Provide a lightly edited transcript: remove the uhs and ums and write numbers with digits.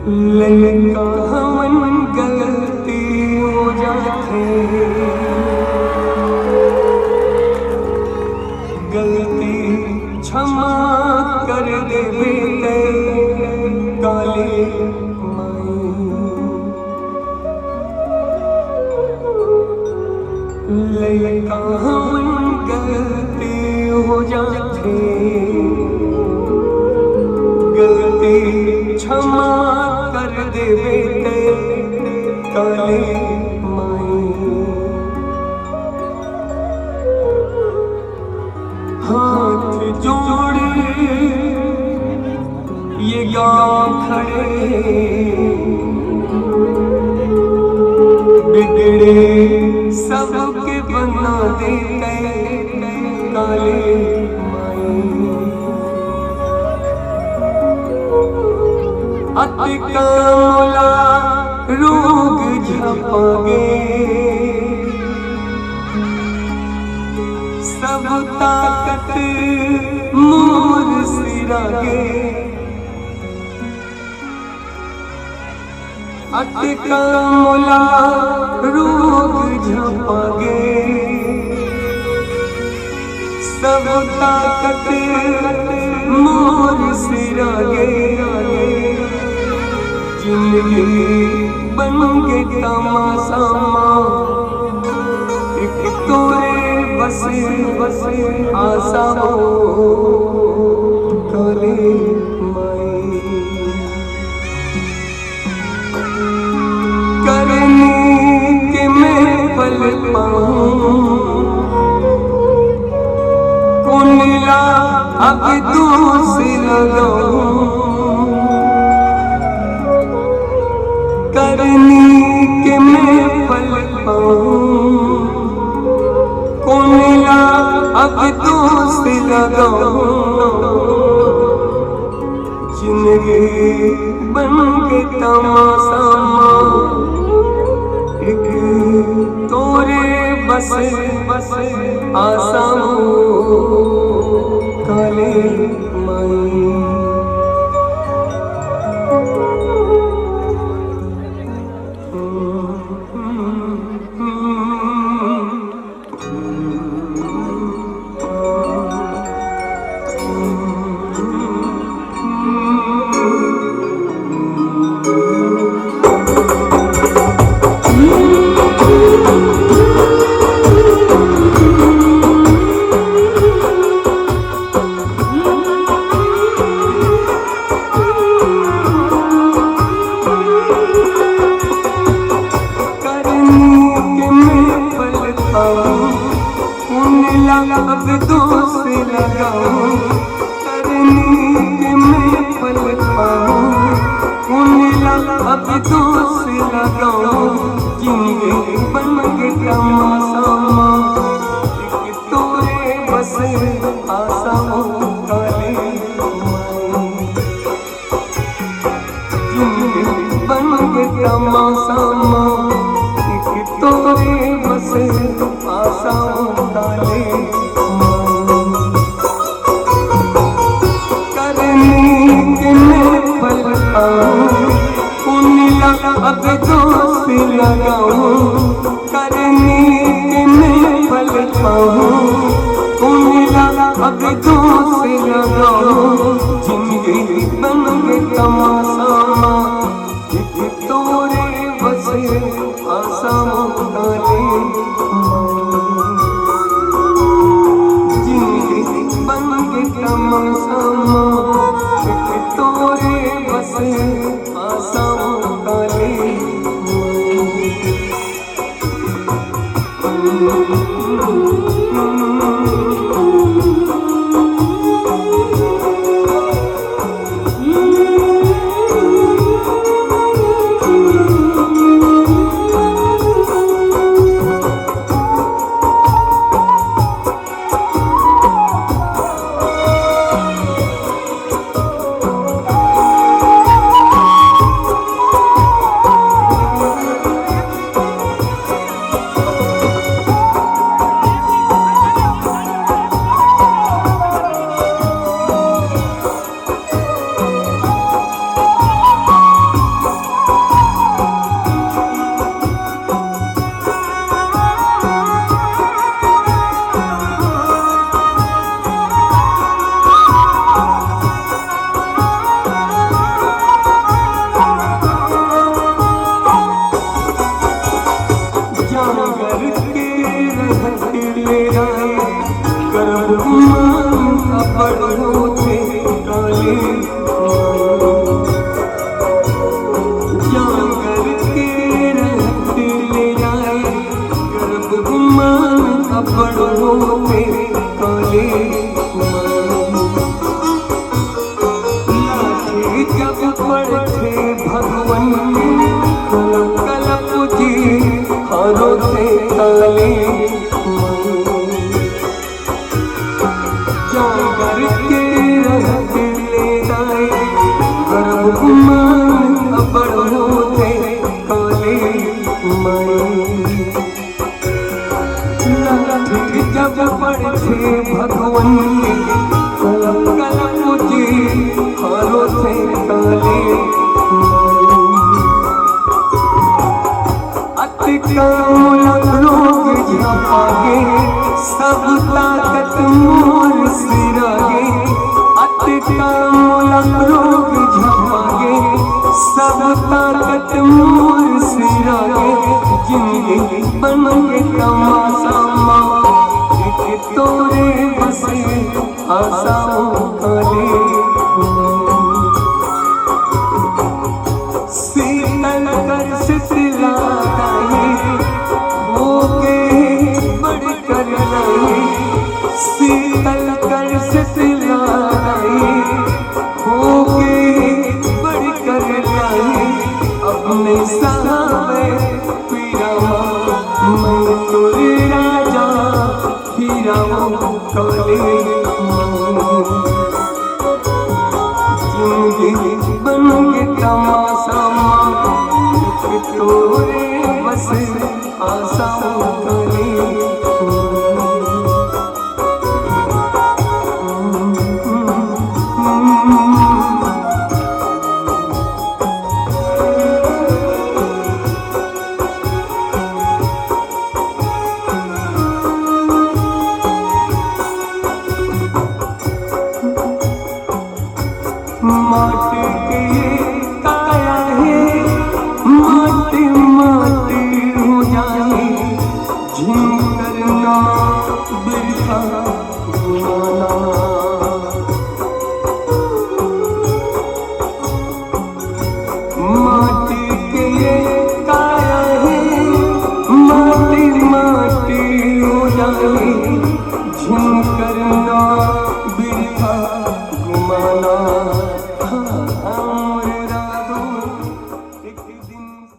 ललका हमन गलती हो जाथे, गलती क्षमा कर देवे ते काली माई। ललका हमन गलती हो जाथे, गलती क्षमा कर देवे ते काली माई। हाथ जोड़े ये गाँव खड़े, बिगड़े सबके बना देते काली माई। अतिका मोला रोग झपागे, सब ताकत मोर सिरागे। अतिका मोला रोग झपागे, सब ताकत मोर सिरागे। जिंदगी बन के तमाशा एक तोरे बसे आशा हो काली माई। करनी के मैं पल पाऊं, कुंडला अब तू से लगाऊं। करनी के मैं पल पाऊं, कुंडला अब तू से लगाऊं। जिंदगी बन के तमाशा एक तोरे बसे आशा हो काली माई। अब दोस्त लगाऊं, करनी के मैं पल पाऊं। कुंडला अब दोस्त लगाऊं, जिंदगी बन के तमाशा एक तोरे बसे आशा हो काली माई। जिंदगी बन के तमाशा एक तोरे बसे आशा हो काली माई। करनी के मैं पल पाऊं, कुंडला अब दोस्त लगाऊं। करनी के मैं पल पाऊं, कुंडला अब दोस्त लगाऊं। जिंदगी बन के तमाशा एक तोरे बसे आशा हो काली माई। जिंदगी बन के तमाशा एक तोरे बसे आशा हो काली भगवन कलप जी हारो थे काली जागर के रहते ले जाए गर्भ मान अबड़ होते काली लाठी जब पड़े भगवन कलप जी हारो थे काली लोग झापागे सब ताकत मोर सिरागे लोग झापागे सब ताकत मोर सिरागे जिंदगी बन के तमाशा तोरे बसे आसाओं काले शीतल कर शीतला शीतल कर शीतला हो के बड़ी कर लाई अपने सावे पीरावा मैं तोरे राजा हीराओ काले जिंदगी बन के तमाशा तोरे बस आशा